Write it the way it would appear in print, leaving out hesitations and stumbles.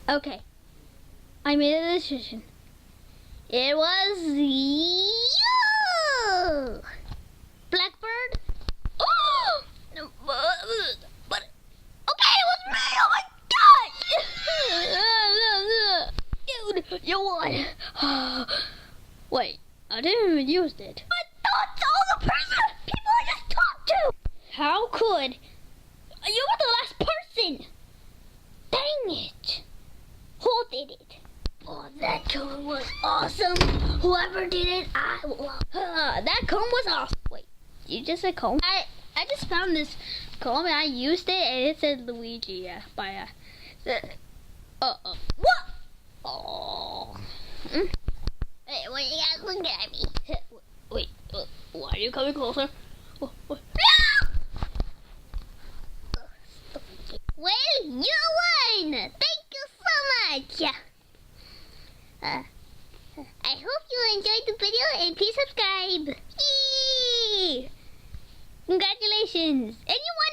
Okay, I made a decision. It was you, Blackbird. Oh, but okay, it was me. Oh my god! Dude, you won. Wait, I didn't even use it. But that's all the person people I just talked to. How could? You were the last person. Dang it! Who did it? Oh, that cone was awesome. Whoever did it, I love. That cone was awesome. Wait, you just said cone? I just found this comb and I used it and it said Luigi by what? Oh. Hey, what you guys looking at me? Wait, why are you coming closer? Oh. No! Well, you won! Thank you so much! I hope you enjoyed the video and please subscribe! Yay! Congratulations! And you won!